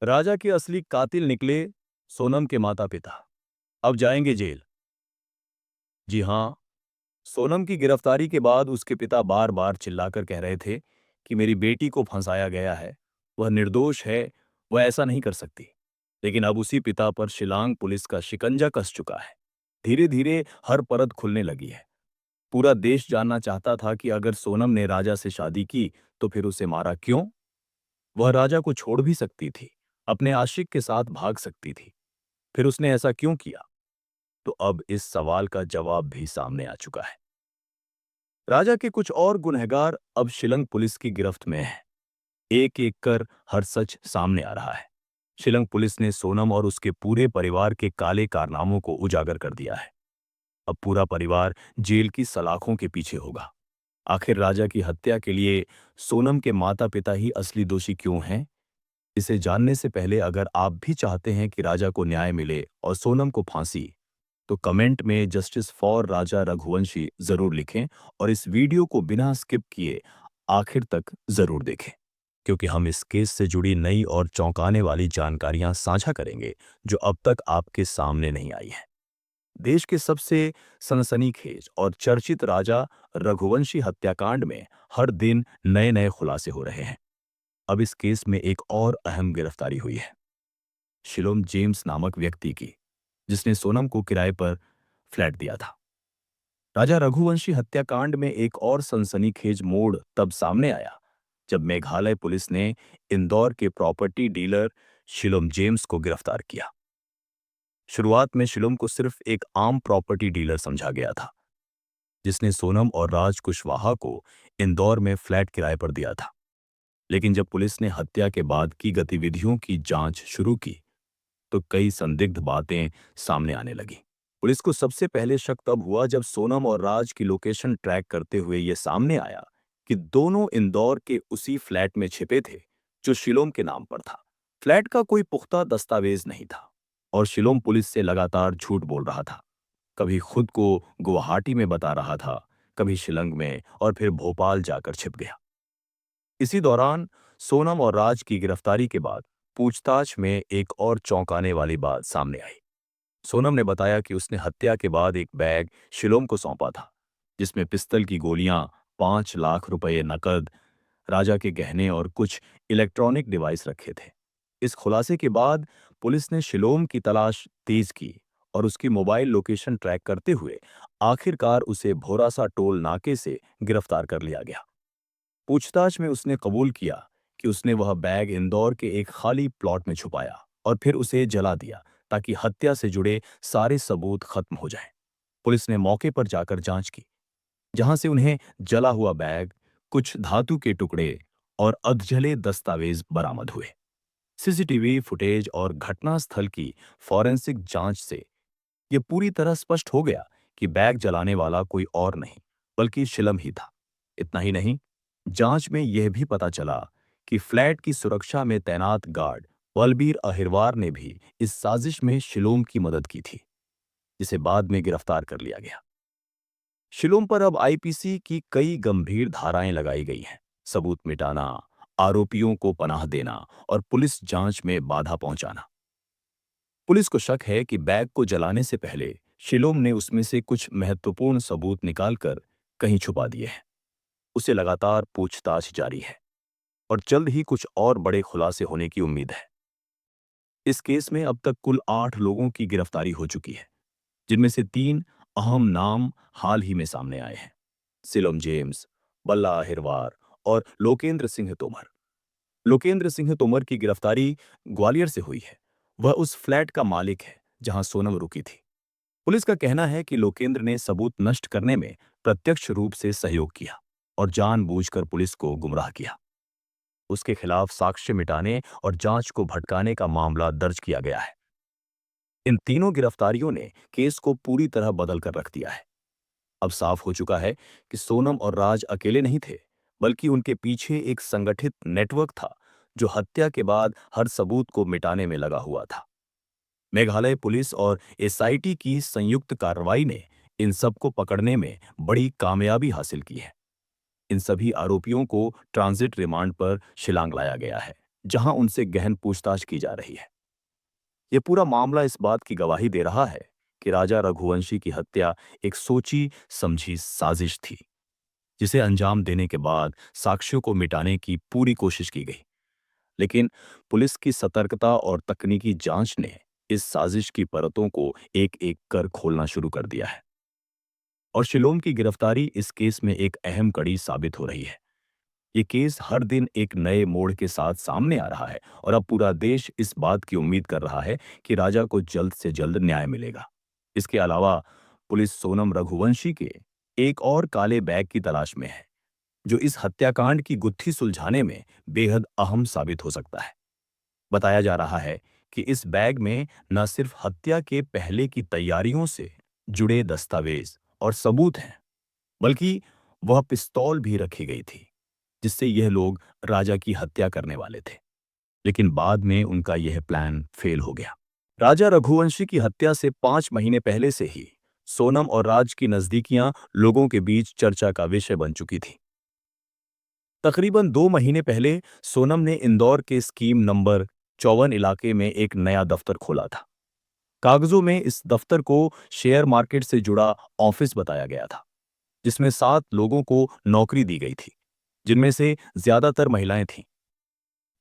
राजा के असली कातिल निकले सोनम के माता पिता। अब जाएंगे जेल। जी हाँ, सोनम की गिरफ्तारी के बाद उसके पिता बार बार चिल्लाकर कह रहे थे कि मेरी बेटी को फंसाया गया है, वह निर्दोष है, वह ऐसा नहीं कर सकती। लेकिन अब उसी पिता पर शिलांग पुलिस का शिकंजा कस चुका है। धीरे धीरे हर परत खुलने लगी है। पूरा देश जानना चाहता था कि अगर सोनम ने राजा से शादी की तो फिर उसे मारा क्यों। वह राजा को छोड़ भी सकती थी, अपने आशिक के साथ भाग सकती थी, फिर उसने ऐसा क्यों किया। तो अब इस सवाल का जवाब भी सामने आ चुका है। राजा के कुछ और गुनहगार अब शिलंग पुलिस की गिरफ्त में हैं। एक एक कर हर सच सामने आ रहा है। शिलंग पुलिस ने सोनम और उसके पूरे परिवार के काले कारनामों को उजागर कर दिया है। अब पूरा परिवार जेल की सलाखों के पीछे होगा। आखिर राजा की हत्या के लिए सोनम के माता पिता ही असली दोषी क्यों हैं? इसे जानने से पहले अगर आप भी चाहते हैं कि राजा को न्याय मिले और सोनम को फांसी, तो कमेंट में जस्टिस फॉर राजा रघुवंशी जरूर लिखें और इस वीडियो को बिना स्किप किए आखिर तक जरूर देखें, क्योंकि हम इस केस से जुड़ी नई और चौंकाने वाली जानकारियां साझा करेंगे जो अब तक आपके सामने नहीं आई है। देश के सबसे सनसनीखेज और चर्चित राजा रघुवंशी हत्याकांड में हर दिन नए नए खुलासे हो रहे हैं। अब इस केस में एक और अहम गिरफ्तारी हुई है, शिलोम जेम्स नामक व्यक्ति की, जिसने सोनम को किराए पर फ्लैट दिया था। राजा रघुवंशी हत्याकांड में एक और सनसनीखेज मोड़ तब सामने आया जब मेघालय पुलिस ने इंदौर के प्रॉपर्टी डीलर शिलोम जेम्स को गिरफ्तार किया। शुरुआत में शिलोम को सिर्फ एक आम प्रॉपर्टी डीलर समझा गया था, जिसने सोनम और राज कुशवाहा को इंदौर में फ्लैट किराए पर दिया था। लेकिन जब पुलिस ने हत्या के बाद की गतिविधियों की जांच शुरू की, तो कई संदिग्ध बातें सामने आने लगी। पुलिस को सबसे पहले शक तब हुआ जब सोनम और राज की लोकेशन ट्रैक करते हुए यह सामने आया कि दोनों इंदौर के उसी फ्लैट में छिपे थे जो शिलोम के नाम पर था। फ्लैट का कोई पुख्ता दस्तावेज नहीं था और शिलोम पुलिस से लगातार झूठ बोल रहा था। कभी खुद को गुवाहाटी में बता रहा था, कभी शिलंग में और फिर भोपाल जाकर छिप गया। इसी दौरान सोनम और राज की गिरफ्तारी के बाद पूछताछ में एक और चौंकाने वाली बात सामने आई। सोनम ने बताया कि उसने हत्या के बाद एक बैग शिलोम को सौंपा था, जिसमें पिस्तल की गोलियां, 5 लाख रुपए नकद, राजा के गहने और कुछ इलेक्ट्रॉनिक डिवाइस रखे थे। इस खुलासे के बाद पुलिस ने शिलोम की तलाश तेज की और उसकी मोबाइल लोकेशन ट्रैक करते हुए आखिरकार उसे भोरासा टोल नाके से गिरफ्तार कर लिया गया। पूछताछ में उसने कबूल किया कि उसने वह बैग इंदौर के एक खाली प्लॉट में छुपाया और फिर उसे जला दिया ताकि हत्या से जुड़े सारे सबूत खत्म हो जाएं। पुलिस ने मौके पर जाकर जांच की, जहां से उन्हें जला हुआ बैग, कुछ धातु के टुकड़े और अधजले दस्तावेज बरामद हुए। सीसीटीवी फुटेज और घटनास्थल की फॉरेंसिक जांच से यह पूरी तरह स्पष्ट हो गया कि बैग जलाने वाला कोई और नहीं, बल्कि शिलम ही था। इतना ही नहीं, जांच में यह भी पता चला कि फ्लैट की सुरक्षा में तैनात गार्ड बलबीर अहिरवार ने भी इस साजिश में शिलोम की मदद की थी, जिसे बाद में गिरफ्तार कर लिया गया। शिलोम पर अब आईपीसी की कई गंभीर धाराएं लगाई गई हैं। सबूत मिटाना, आरोपियों को पनाह देना और पुलिस जांच में बाधा पहुंचाना। पुलिस को शक है कि बैग को जलाने से पहले शिलोम ने उसमें से कुछ महत्वपूर्ण सबूत निकालकर कहीं छुपा दिए हैं। उसे लगातार पूछताछ जारी है और जल्द ही कुछ और बड़े खुलासे होने की उम्मीद है। इस केस में अब तक कुल 8 लोगों की गिरफ्तारी हो चुकी है, जिनमें से 3 अहम नाम हाल ही में सामने आए हैं, सिलोम जेम्स, बल्ला अहिरवार और लोकेंद्र सिंह तोमर। लोकेंद्र सिंह तोमर की गिरफ्तारी ग्वालियर से हुई है। वह उस फ्लैट का मालिक है जहां सोनम रुकी थी। पुलिस का कहना है कि लोकेंद्र ने सबूत नष्ट करने में प्रत्यक्ष रूप से सहयोग किया और जानबूझकर पुलिस को गुमराह किया। उसके खिलाफ साक्ष्य मिटाने और जांच को भटकाने का मामला दर्ज किया गया है। इन तीनों गिरफ्तारियों ने केस को पूरी तरह बदल कर रख दिया है। अब साफ हो चुका है कि सोनम और राज अकेले नहीं थे, बल्कि उनके पीछे एक संगठित नेटवर्क था जो हत्या के बाद हर सबूत को मिटाने में लगा हुआ था। मेघालय पुलिस और एसआईटी की संयुक्त कार्रवाई ने इन सबको पकड़ने में बड़ी कामयाबी हासिल की है। इन सभी आरोपियों को ट्रांजिट रिमांड पर शिलांग लाया गया है, जहां उनसे गहन पूछताछ की जा रही है। ये पूरा मामला इस बात की गवाही दे रहा है कि राजा रघुवंशी की हत्या एक सोची समझी साजिश थी, जिसे अंजाम देने के बाद साक्ष्यों को मिटाने की पूरी कोशिश की गई। लेकिन पुलिस की सतर्कता और तकनीकी जांच ने इस साजिश की परतों को एक-एक कर खोलना शुरू कर दिया है। और शिलोम की गिरफ्तारी इस केस में एक अहम कड़ी साबित हो रही है। ये केस हर दिन एक नए मोड़ के साथ सामने आ रहा है और अब पूरा देश इस बात की उम्मीद कर रहा है कि राजा को जल्द से जल्द न्याय मिलेगा। इसके अलावा पुलिस सोनम रघुवंशी के एक और काले बैग की तलाश में है, जो इस हत्याकांड की गुत्थी सुलझाने में बेहद अहम साबित हो सकता है। बताया जा रहा है कि इस बैग में न सिर्फ हत्या के पहले की तैयारियों से जुड़े दस्तावेज और सबूत हैं, बल्कि वह पिस्तौल भी रखी गई थी, जिससे यह लोग राजा की हत्या करने वाले थे। लेकिन बाद में उनका यह प्लान फेल हो गया। राजा रघुवंशी की हत्या से 5 महीने पहले से ही सोनम और राज की नजदीकियां लोगों के बीच चर्चा का विषय बन चुकी थी। तकरीबन 2 महीने पहले सोनम ने इंदौर के स्कीम नंबर 54 इलाके में एक नया दफ्तर खोला था। कागजों में इस दफ्तर को शेयर मार्केट से जुड़ा ऑफिस बताया गया था, जिसमें 7 लोगों को नौकरी दी गई थी, जिनमें से ज्यादातर महिलाएं थीं।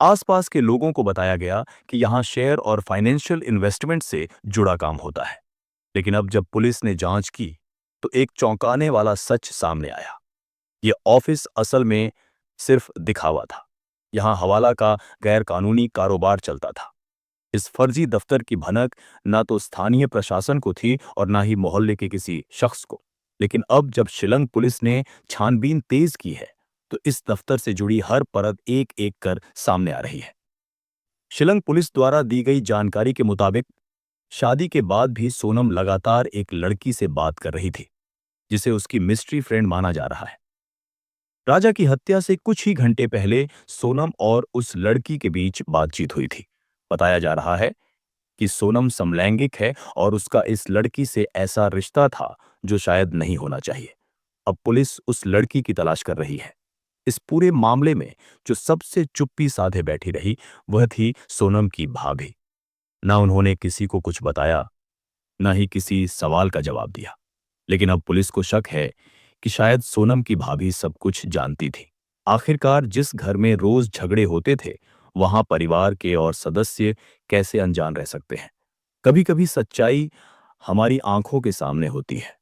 आसपास के लोगों को बताया गया कि यहां शेयर और फाइनेंशियल इन्वेस्टमेंट से जुड़ा काम होता है। लेकिन अब जब पुलिस ने जांच की, तो एक चौंकाने वाला सच सामने आया। यह ऑफिस असल में सिर्फ दिखावा था। यहां हवाला का गैरकानूनी कारोबार चलता था। इस फर्जी दफ्तर की भनक ना तो स्थानीय प्रशासन को थी और ना ही मोहल्ले के किसी शख्स को। लेकिन अब जब शिलंग पुलिस ने छानबीन तेज की है, तो इस दफ्तर से जुड़ी हर परत एक एक कर सामने आ रही है। शिलंग पुलिस द्वारा दी गई जानकारी के मुताबिक शादी के बाद भी सोनम लगातार एक लड़की से बात कर रही थी, जिसे उसकी मिस्ट्री फ्रेंड माना जा रहा है। राजा की हत्या से कुछ ही घंटे पहले सोनम और उस लड़की के बीच बातचीत हुई थी। बताया जा रहा है कि सोनम समलैंगिक है और उसका इस लड़की से ऐसा रिश्ता था जो शायद नहीं होना चाहिए। अब पुलिस उस लड़की की तलाश कर रही है। इस पूरे मामले में जो सबसे चुप्पी साधे बैठी रही, वह थी सोनम की भाभी। ना उन्होंने किसी को कुछ बताया, ना ही किसी सवाल का जवाब दिया। लेकिन अब पुलिस को शक है कि शायद सोनम की भाभी सब कुछ जानती थी। आखिरकार जिस घर में रोज झगड़े होते थे, वहां परिवार के और सदस्य कैसे अनजान रह सकते हैं। कभी-कभी सच्चाई हमारी आंखों के सामने होती है,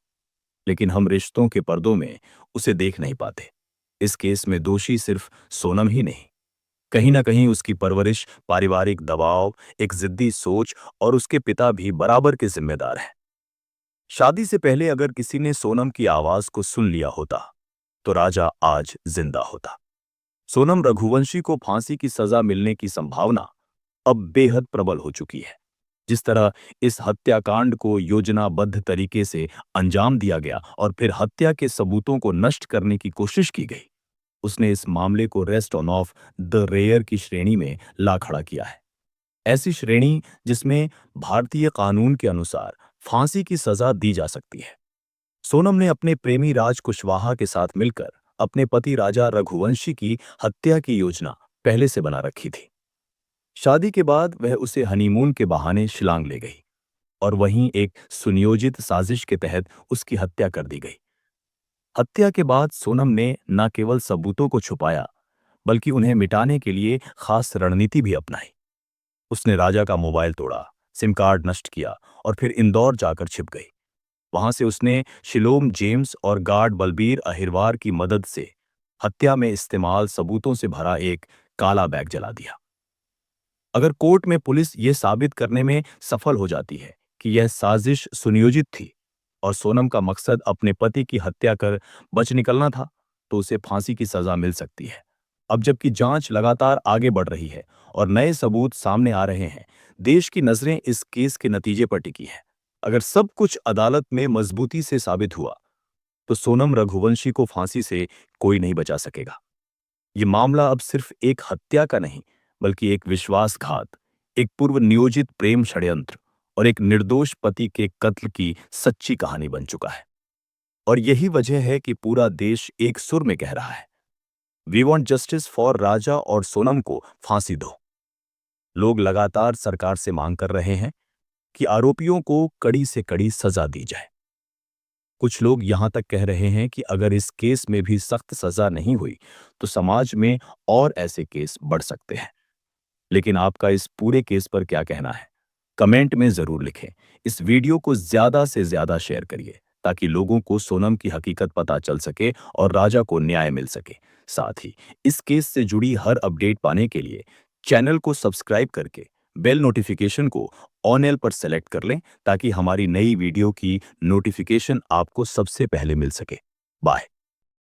लेकिन हम रिश्तों के पर्दों में उसे देख नहीं पाते। इस केस में दोषी सिर्फ सोनम ही नहीं, कहीं ना कहीं उसकी परवरिश, पारिवारिक दबाव, एक जिद्दी सोच और उसके पिता भी बराबर के जिम्मेदार हैं। शादी से पहले अगर किसी ने सोनम की आवाज को सुन लिया होता, तो राजा आज जिंदा होता। सोनम रघुवंशी को फांसी की सजा मिलने की संभावना अब बेहद प्रबल हो चुकी है। जिस तरह इस हत्याकांड को योजनाबद्ध तरीके से अंजाम दिया गया और फिर हत्या के सबूतों को नष्ट करने की कोशिश की गई, उसने इस मामले को rest on of the rare की श्रेणी में ला खड़ा किया है। ऐसी श्रेणी जिसमें भारतीय कानून के अनुसार फांसी की सजा दी जा सकती है। सोनम ने अपने प्रेमी राज कुशवाहा के साथ मिलकर अपने पति राजा रघुवंशी की हत्या की योजना पहले से बना रखी थी। शादी के बाद वह उसे हनीमून के बहाने शिलांग ले गई और वहीं एक सुनियोजित साजिश के तहत उसकी हत्या कर दी गई। हत्या के बाद सोनम ने न केवल सबूतों को छुपाया, बल्कि उन्हें मिटाने के लिए खास रणनीति भी अपनाई। उसने राजा का मोबाइल तोड़ा, सिम कार्ड नष्ट किया और फिर इंदौर जाकर छिप गई। वहां से उसने शिलोम जेम्स और गार्ड बलबीर अहिरवार की मदद से हत्या में इस्तेमाल सबूतों से भरा एक काला बैग जला दिया। अगर कोर्ट में पुलिस ये साबित करने में सफल हो जाती है कि यह साजिश सुनियोजित थी और सोनम का मकसद अपने पति की हत्या कर बच निकलना था, तो उसे फांसी की सजा मिल सकती है। अब जबकि जांच लगातार आगे बढ़ रही है और नए सबूत सामने आ रहे हैं, देश की नजरें इस केस के नतीजे पर टिकी हैं। अगर सब कुछ अदालत में मजबूती से साबित हुआ, तो सोनम रघुवंशी को फांसी से कोई नहीं बचा सकेगा। ये मामला अब सिर्फ एक हत्या का नहीं, बल्कि एक विश्वासघात, एक पूर्व नियोजित प्रेम षड्यंत्र और एक निर्दोष पति के कत्ल की सच्ची कहानी बन चुका है। और यही वजह है कि पूरा देश एक सुर में कह रहा है, वी वॉन्ट जस्टिस फॉर राजा और सोनम को फांसी दो। लोग लगातार सरकार से मांग कर रहे हैं कि आरोपियों को कड़ी से कड़ी सजा दी जाए। कुछ लोग यहां तक कह रहे हैं कि अगर इस केस में भी सख्त सजा नहीं हुई तो समाज में और ऐसे केस बढ़ सकते हैं। लेकिन आपका इस पूरे केस पर क्या कहना है? कमेंट में जरूर लिखें। इस वीडियो को ज्यादा से ज्यादा शेयर करिए ताकि लोगों को सोनम की हकीकत पता चल सके और राजा को न्याय मिल सके। साथ ही इस केस से जुड़ी हर अपडेट पाने के लिए चैनल को सब्सक्राइब करके बेल नोटिफिकेशन को ऑन एल पर सेलेक्ट कर लें ताकि हमारी नई वीडियो की नोटिफिकेशन आपको सबसे पहले मिल सके। बाय।